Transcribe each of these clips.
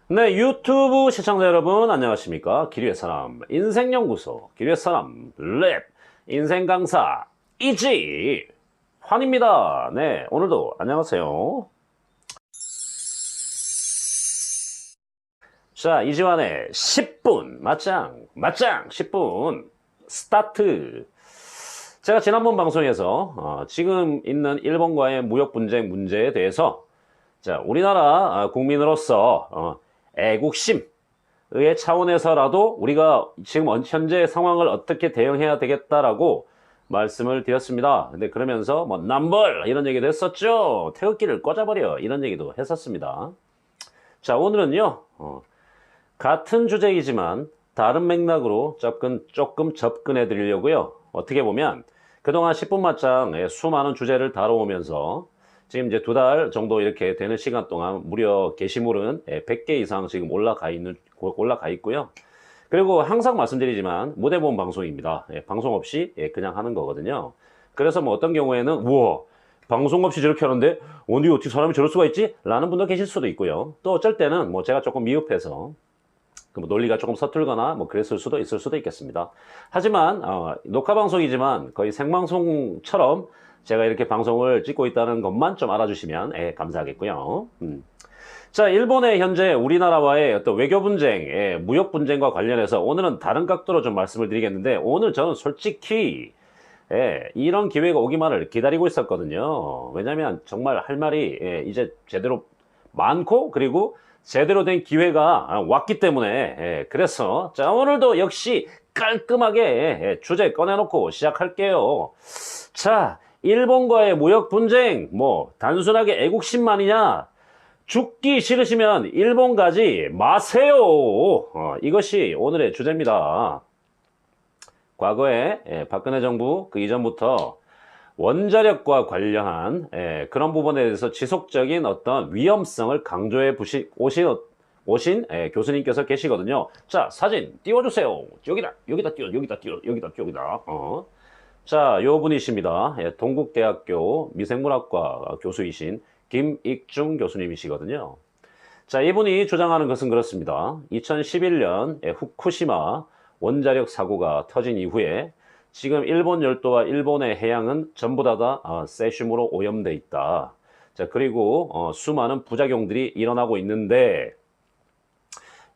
네, 유튜브 시청자 여러분 안녕하십니까? 기류의 사람 인생연구소 기류의 사람 랩 인생 강사 이지 환입니다. 네, 오늘도 안녕하세요. 자, 이지환의 10분 맞짱 10분 스타트. 제가 지난번 방송에서 지금 있는 일본과의 무역 분쟁 문제에 대해서 자, 우리나라 국민으로서 애국심의 차원에서라도 우리가 지금 현재 상황을 어떻게 대응해야 되겠다라고 말씀을 드렸습니다. 근데 그러면서 뭐 남벌 이런 얘기도 했었죠. 태극기를 꽂아버려 이런 얘기도 했었습니다. 자, 오늘은요 같은 주제이지만 다른 맥락으로 조금 접근해 드리려고요. 어떻게 보면 그동안 10분 맞짱 수많은 주제를 다뤄오면서 지금 이제 2달 정도 이렇게 되는 시간 동안 무려 게시물은 100개 이상 지금 올라가 있고요. 그리고 항상 말씀드리지만 무대본 방송입니다. 방송 없이 그냥 하는 거거든요. 그래서 뭐 어떤 경우에는 우와 방송 없이 저렇게 하는데 어떻게 사람이 저럴 수가 있지? 라는 분도 계실 수도 있고요. 또 어쩔 때는 뭐 제가 조금 미흡해서 뭐 논리가 조금 서툴거나 뭐 그랬을 수도 있을 수도 있겠습니다. 하지만 녹화 방송이지만 거의 생방송처럼 제가 이렇게 방송을 찍고 있다는 것만 좀 알아주시면 감사하겠고요. 자, 일본의 현재 우리나라와의 어떤 외교 분쟁, 무역 분쟁과 관련해서 오늘은 다른 각도로 좀 말씀을 드리겠는데 오늘 저는 솔직히 이런 기회가 오기만을 기다리고 있었거든요. 왜냐하면 정말 할 말이 이제 제대로 많고 그리고 제대로 된 기회가 왔기 때문에 그래서 자 오늘도 역시 깔끔하게 주제 꺼내놓고 시작할게요. 자, 일본과의 무역 분쟁 뭐 단순하게 애국심만이냐? 죽기 싫으시면 일본 가지 마세요. 이것이 오늘의 주제입니다. 과거에 박근혜 정부 그 이전부터 원자력과 관련한 그런 부분에 대해서 지속적인 어떤 위험성을 강조해 오신 교수님께서 계시거든요. 자, 사진 띄워주세요. 여기다. 자, 요 분이십니다. 동국대학교 미생물학과 교수이신 김익중 교수님이시거든요. 자, 이분이 주장하는 것은 그렇습니다. 2011년 후쿠시마 원자력 사고가 터진 이후에 지금 일본 열도와 일본의 해양은 전부 다 세슘으로 오염돼 있다. 자, 그리고 수많은 부작용들이 일어나고 있는데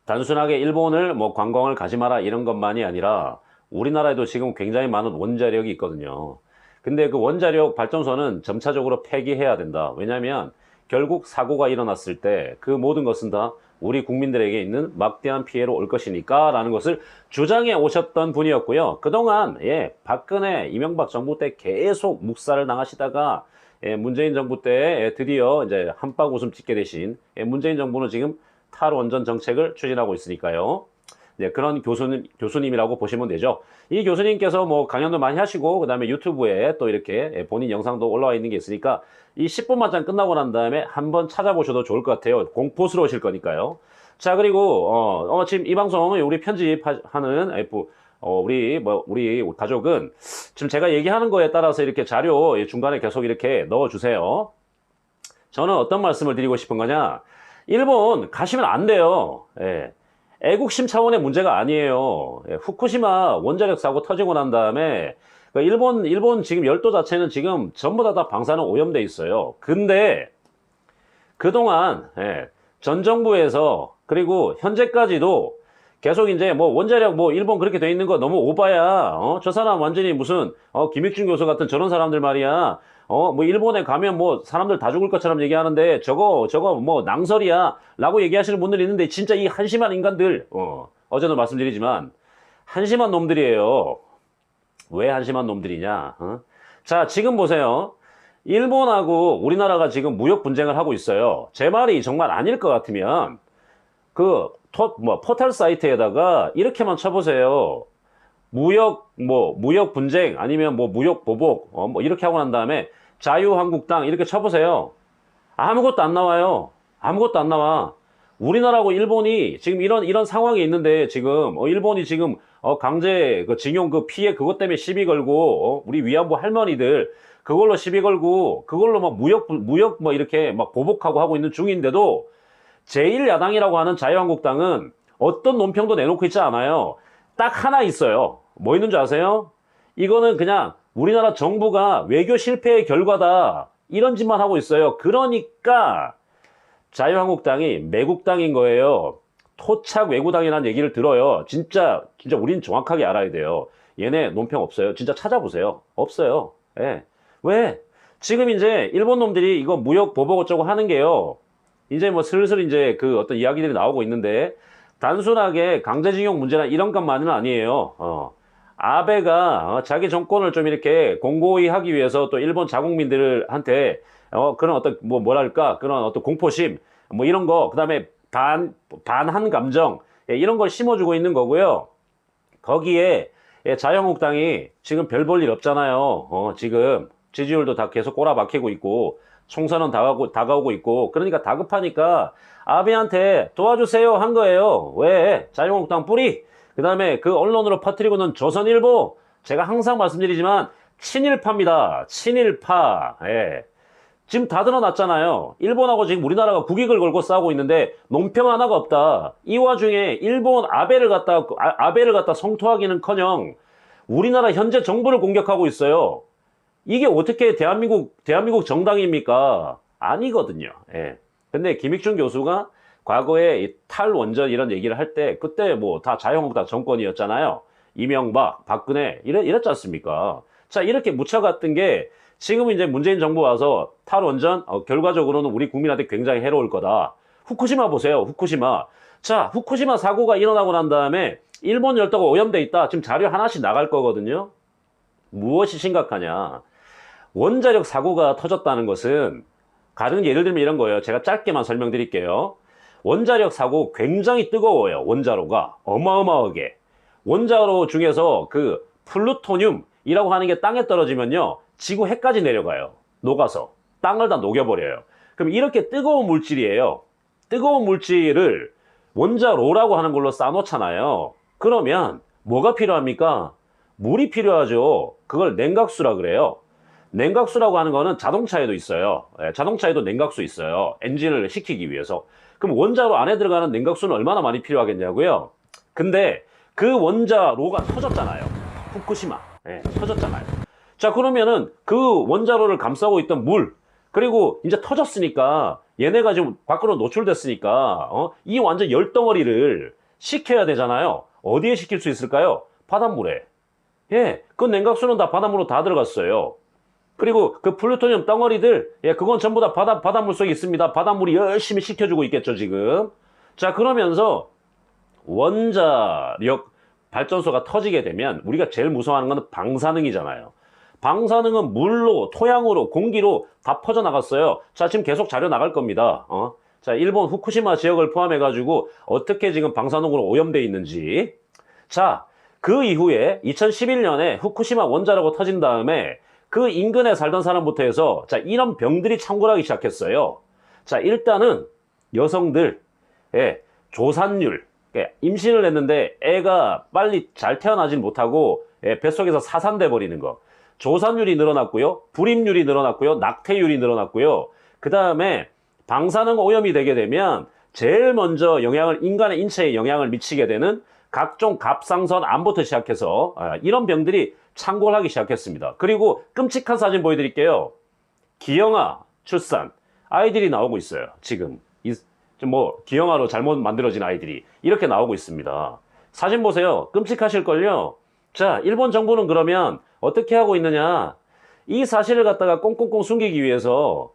단순하게 일본을 뭐 관광을 가지 마라 이런 것만이 아니라 우리나라에도 지금 굉장히 많은 원자력이 있거든요. 근데 그 원자력 발전소는 점차적으로 폐기해야 된다. 왜냐하면 결국 사고가 일어났을 때 그 모든 것은 다 우리 국민들에게 있는 막대한 피해로 올 것이니까 라는 것을 주장해 오셨던 분이었고요. 그동안 박근혜, 이명박 정부 때 계속 묵살을 당하시다가 문재인 정부 때 드디어 이제 한박 웃음 찍게 되신 문재인 정부는 지금 탈원전 정책을 추진하고 있으니까요. 그런 교수님이라고 보시면 되죠. 이 교수님께서 뭐 강연도 많이 하시고, 그 다음에 유튜브에 또 이렇게 본인 영상도 올라와 있는 게 있으니까, 이 10분 맞짱 끝나고 난 다음에 한번 찾아보셔도 좋을 것 같아요. 공포스러우실 거니까요. 자, 그리고, 지금 이 방송, 우리 편집하는, 우리 가족은 지금 제가 얘기하는 거에 따라서 이렇게 자료 중간에 계속 이렇게 넣어주세요. 저는 어떤 말씀을 드리고 싶은 거냐. 일본 가시면 안 돼요. 애국심 차원의 문제가 아니에요. 후쿠시마 원자력 사고 터지고 난 다음에 일본 지금 열도 자체는 지금 전부 다 방사능 오염돼 있어요. 근데 그동안 전 정부에서 그리고 현재까지도 계속 이제 뭐 원자력 뭐 일본 그렇게 돼 있는 거 너무 오바야. 저 사람 완전히 무슨 김익준 교수 같은 저런 사람들 말이야. 뭐 일본에 가면 뭐 사람들 다 죽을 것처럼 얘기하는데 저거 뭐 낭설이야 라고 얘기하시는 분들이 있는데 진짜 이 한심한 인간들 어제도 말씀드리지만 한심한 놈들이에요. 왜 한심한 놈들이냐? 자, 지금 보세요. 일본하고 우리나라가 지금 무역 분쟁을 하고 있어요. 제 말이 정말 아닐 것 같으면 포털 사이트에다가 이렇게만 쳐보세요. 무역 분쟁 아니면 뭐 무역 보복 뭐 이렇게 하고 난 다음에 자유한국당 이렇게 쳐보세요. 아무것도 안 나와요. 아무것도 안 나와. 우리나라하고 일본이 지금 이런 상황이 있는데 지금 일본이 지금 강제 그 징용 그 피해 그것 때문에 시비 걸고 우리 위안부 할머니들 그걸로 시비 걸고 그걸로 막 무역 뭐 이렇게 막 보복하고 하고 있는 중인데도 제1야당이라고 하는 자유한국당은 어떤 논평도 내놓고 있지 않아요. 딱 하나 있어요. 뭐 있는 줄 아세요? 이거는 그냥 우리나라 정부가 외교 실패의 결과다. 이런 짓만 하고 있어요. 그러니까 자유한국당이 매국당인 거예요. 토착 외구당이라는 얘기를 들어요. 진짜 우린 정확하게 알아야 돼요. 얘네 논평 없어요. 진짜 찾아보세요. 없어요. 예. 왜? 지금 이제 일본 놈들이 이거 무역 보복 어쩌고 하는 게요. 이제 뭐 슬슬 이제 그 어떤 이야기들이 나오고 있는데 단순하게 강제징용 문제나 이런 것만은 아니에요. 아베가 자기 정권을 좀 이렇게 공고히 하기 위해서 또 일본 자국민들한테 그런 어떤 뭐랄까 그런 어떤 공포심 뭐 이런 거 그다음에 반한 감정 이런 걸 심어주고 있는 거고요. 거기에 자유한국당이 지금 별 볼 일 없잖아요. 지금 지지율도 다 계속 꼬라박히고 있고 총선은 다가오고 있고 그러니까 다급하니까 아베한테 도와주세요 한 거예요. 왜? 자유한국당 뿌리 그 다음에 그 언론으로 퍼뜨리고는 조선일보 제가 항상 말씀드리지만 친일파입니다. 친일파. 예. 지금 다 드러났잖아요. 일본하고 지금 우리나라가 국익을 걸고 싸우고 있는데 논평 하나가 없다. 이 와중에 일본 아베를 갖다 성토하기는커녕 우리나라 현재 정부를 공격하고 있어요. 이게 어떻게 대한민국 정당입니까? 아니거든요. 예. 근데 김익준 교수가 과거에 이 탈원전 이런 얘기를 할 때 그때 뭐 다 자유한국당 정권이었잖아요. 이명박, 박근혜 이랬지 않습니까? 자, 이렇게 묻혀갔던 게 지금 이제 문재인 정부 와서 탈원전 결과적으로는 우리 국민한테 굉장히 해로울 거다. 후쿠시마 보세요. 후쿠시마. 자, 후쿠시마 사고가 일어나고 난 다음에 일본 열도가 오염돼 있다. 지금 자료 하나씩 나갈 거거든요. 무엇이 심각하냐. 원자력 사고가 터졌다는 것은 가령 예를 들면 이런 거예요. 제가 짧게만 설명드릴게요. 원자력 사고 굉장히 뜨거워요. 원자로가 어마어마하게. 원자로 중에서 그 플루토늄이라고 하는 게 땅에 떨어지면요. 지구 해까지 내려가요. 녹아서. 땅을 다 녹여버려요. 그럼 이렇게 뜨거운 물질이에요. 뜨거운 물질을 원자로라고 하는 걸로 쌓아놓잖아요. 그러면 뭐가 필요합니까? 물이 필요하죠. 그걸 냉각수라 그래요. 냉각수라고 하는 거는 자동차에도 있어요. 자동차에도 냉각수 있어요. 엔진을 식히기 위해서. 그럼 원자로 안에 들어가는 냉각수는 얼마나 많이 필요하겠냐고요? 근데 그 원자로가 터졌잖아요. 후쿠시마. 터졌잖아요. 자, 그러면은 그 원자로를 감싸고 있던 물, 그리고 이제 터졌으니까 얘네가 지금 밖으로 노출됐으니까 이 완전 열덩어리를 식혀야 되잖아요. 어디에 식힐 수 있을까요? 바닷물에. 예, 그 냉각수는 다 바닷물로 다 들어갔어요. 그리고 그 플루토늄 덩어리들, 그건 전부 다 바닷물 속에 있습니다. 바닷물이 열심히 식혀주고 있겠죠, 지금. 자, 그러면서 원자력 발전소가 터지게 되면 우리가 제일 무서워하는 건 방사능이잖아요. 방사능은 물로, 토양으로, 공기로 다 퍼져나갔어요. 자, 지금 계속 자료 나갈 겁니다. 자, 일본 후쿠시마 지역을 포함해가지고 어떻게 지금 방사능으로 오염되어 있는지. 자, 그 이후에 2011년에 후쿠시마 원자로가 터진 다음에 그 인근에 살던 사람부터 해서 자, 이런 병들이 창궐하기 시작했어요. 자, 일단은 여성들, 조산율, 임신을 했는데 애가 빨리 잘 태어나질 못하고 뱃속에서 사산돼 버리는 거. 조산율이 늘어났고요. 불임률이 늘어났고요. 낙태율이 늘어났고요. 그 다음에 방사능 오염이 되게 되면 제일 먼저 인간의 인체에 영향을 미치게 되는 각종 갑상선 암부터 시작해서 이런 병들이 창궐하기 시작했습니다. 그리고 끔찍한 사진 보여드릴게요. 기형아 출산 아이들이 나오고 있어요. 지금 기형아로 잘못 만들어진 아이들이 이렇게 나오고 있습니다. 사진 보세요. 끔찍하실걸요. 자, 일본 정부는 그러면 어떻게 하고 있느냐. 이 사실을 갖다가 꽁꽁꽁 숨기기 위해서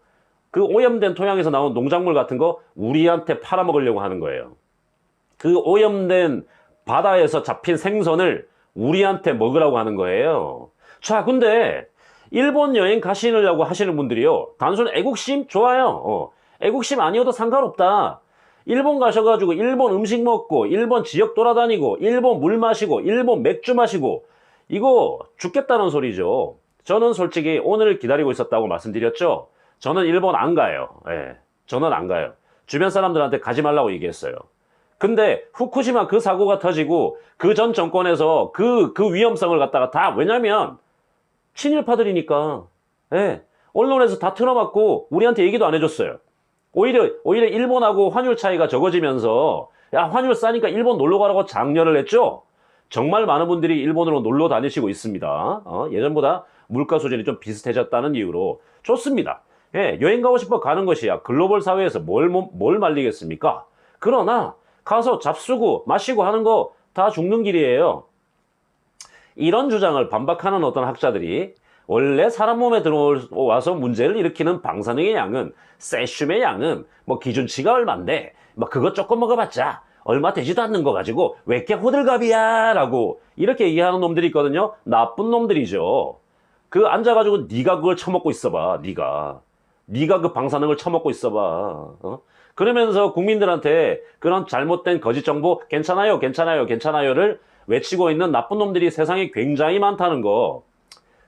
그 오염된 토양에서 나온 농작물 같은 거 우리한테 팔아먹으려고 하는 거예요. 그 오염된 바다에서 잡힌 생선을 우리한테 먹으라고 하는 거예요. 자, 근데 일본 여행 가시려고 하시는 분들이요. 단순 애국심? 좋아요. 애국심 아니어도 상관없다. 일본 가셔가지고 일본 음식 먹고 일본 지역 돌아다니고 일본 물 마시고 일본 맥주 마시고 이거 죽겠다는 소리죠. 저는 솔직히 오늘 기다리고 있었다고 말씀드렸죠. 저는 일본 안 가요. 저는 안 가요. 주변 사람들한테 가지 말라고 얘기했어요. 근데 후쿠시마 그 사고가 터지고 그 전 정권에서 그 위험성을 갖다가 다 왜냐면 친일파들이니까 언론에서 다 틀어막고 우리한테 얘기도 안 해줬어요. 오히려 일본하고 환율 차이가 적어지면서 야, 환율 싸니까 일본 놀러 가라고 장려를 했죠. 정말 많은 분들이 일본으로 놀러 다니시고 있습니다. 예전보다 물가 수준이 좀 비슷해졌다는 이유로 좋습니다. 예, 여행 가고 싶어 가는 것이야. 글로벌 사회에서 뭘 말리겠습니까? 그러나 가서 잡수고 마시고 하는 거 다 죽는 길이에요. 이런 주장을 반박하는 어떤 학자들이 원래 사람 몸에 들어와서 문제를 일으키는 방사능의 양은, 세슘의 양은 뭐 기준치가 얼만데 뭐 그것 조금 먹어봤자 얼마 되지도 않는 거 가지고 왜 이렇게 호들갑이야 라고 이렇게 얘기하는 놈들이 있거든요. 나쁜 놈들이죠. 그 앉아가지고 네가 그걸 처먹고 있어봐. 네가 그 방사능을 처먹고 있어봐. 그러면서 국민들한테 그런 잘못된 거짓 정보 괜찮아요, 괜찮아요, 괜찮아요를 외치고 있는 나쁜 놈들이 세상에 굉장히 많다는 거.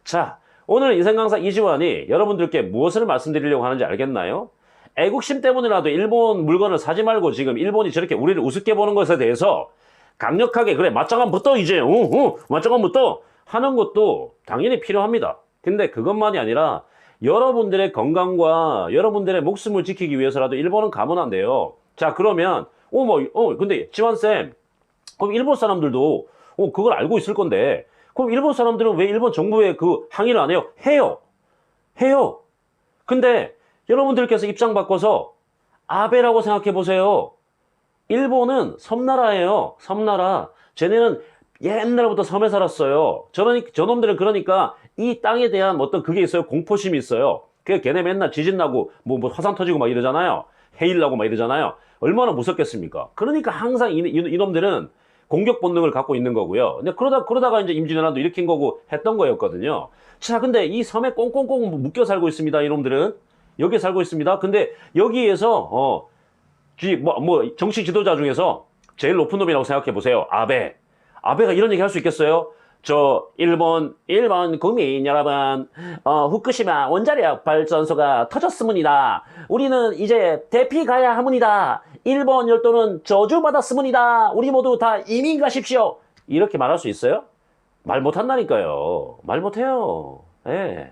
자, 오늘 인생 강사 이지환이 여러분들께 무엇을 말씀드리려고 하는지 알겠나요? 애국심 때문이라도 일본 물건을 사지 말고 지금 일본이 저렇게 우리를 우습게 보는 것에 대해서 강력하게 그래 맞짱 붙어 이제 맞짱 붙어 하는 것도 당연히 필요합니다. 근데 그것만이 아니라 여러분들의 건강과 여러분들의 목숨을 지키기 위해서라도 일본은 가면 안 돼요. 자, 그러면 근데 지환쌤, 그럼 일본 사람들도 그걸 알고 있을 건데 그럼 일본 사람들은 왜 일본 정부에 그 항의를 안 해요? 해요. 근데 여러분들께서 입장 바꿔서 아베라고 생각해 보세요. 일본은 섬나라예요. 섬나라. 쟤네는 옛날부터 섬에 살았어요. 저놈들은 그러니까 이 땅에 대한 어떤 그게 있어요. 공포심이 있어요. 그게 걔네 맨날 지진 나고 뭐 화산 터지고 막 이러잖아요. 해일 나고 막 이러잖아요. 얼마나 무섭겠습니까? 그러니까 항상 이놈들은 공격 본능을 갖고 있는 거고요. 근데 그러다가 이제 임진왜란도 일으킨 거고 했던 거였거든요. 자, 근데 이 섬에 꽁꽁꽁 묶여 살고 있습니다. 이놈들은 여기에 살고 있습니다. 근데 여기에서 정치 지도자 중에서 제일 높은 놈이라고 생각해 보세요. 아베가 이런 얘기 할 수 있겠어요? 일본 국민 여러분, 후쿠시마 원자력 발전소가 터졌습니다. 우리는 이제 대피 가야 합니다. 일본 열도는 저주받았습니다. 우리 모두 다 이민 가십시오. 이렇게 말할 수 있어요? 말 못한다니까요. 말 못해요. 예.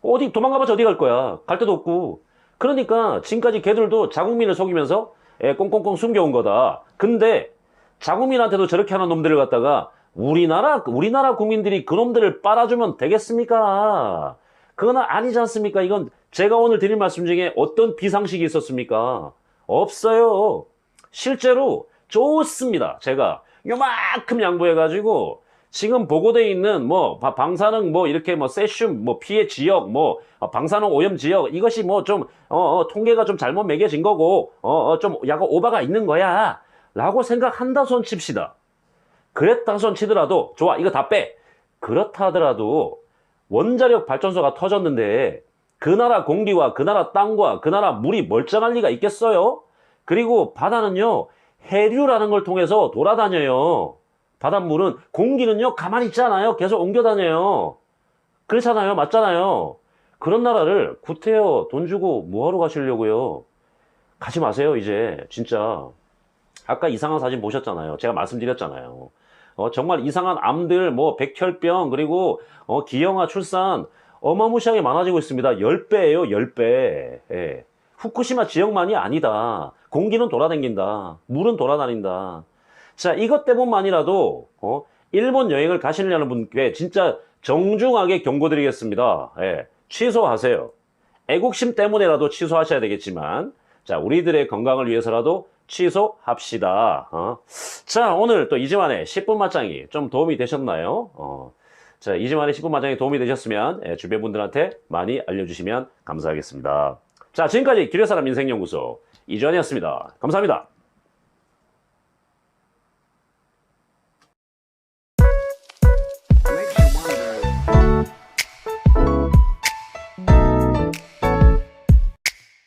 어디 도망가봤자 어디 갈 거야? 갈 데도 없고. 그러니까 지금까지 걔들도 자국민을 속이면서 꽁꽁꽁 숨겨온 거다. 근데 자국민한테도 저렇게 하는 놈들을 갖다가 우리나라 국민들이 그놈들을 빨아주면 되겠습니까? 그건 아니지 않습니까? 이건 제가 오늘 드린 말씀 중에 어떤 비상식이 있었습니까? 없어요. 실제로 좋습니다. 제가 요만큼 양보해가지고 지금 보고돼 있는 방사능 이렇게 세슘 피해 지역 방사능 오염 지역 이것이 좀 통계가 좀 잘못 매겨진 거고 좀 약간 오바가 있는 거야 라고 생각한다 손 칩시다. 그랬다 손 치더라도 좋아 이거 다 빼. 그렇다 하더라도 원자력 발전소가 터졌는데 그 나라 공기와 그 나라 땅과 그 나라 물이 멀쩡할 리가 있겠어요? 그리고 바다는요 해류라는 걸 통해서 돌아다녀요. 바닷물은 공기는요 가만히 있지 않아요. 계속 옮겨다녀요. 그렇잖아요. 맞잖아요. 그런 나라를 구태여 돈 주고 뭐하러 가시려고요? 가지 마세요 이제 진짜. 아까 이상한 사진 보셨잖아요. 제가 말씀드렸잖아요. 정말 이상한 암들 백혈병 그리고 기형아 출산 어마무시하게 많아지고 있습니다. 10배예요 10배. 예. 후쿠시마 지역만이 아니다. 공기는 돌아다닌다. 물은 돌아다닌다. 자, 이것 때문만이라도 일본 여행을 가시려는 분께 진짜 정중하게 경고드리겠습니다. 예, 취소하세요. 애국심 때문에라도 취소하셔야 되겠지만 자, 우리들의 건강을 위해서라도 취소합시다. 자, 오늘 또 이지환의 10분 맞짱이 좀 도움이 되셨나요? 자, 이지환의 10분 맞짱이 도움이 되셨으면 주변 분들한테 많이 알려주시면 감사하겠습니다. 자, 지금까지 기뢰사람 인생연구소 이지환이었습니다. 감사합니다.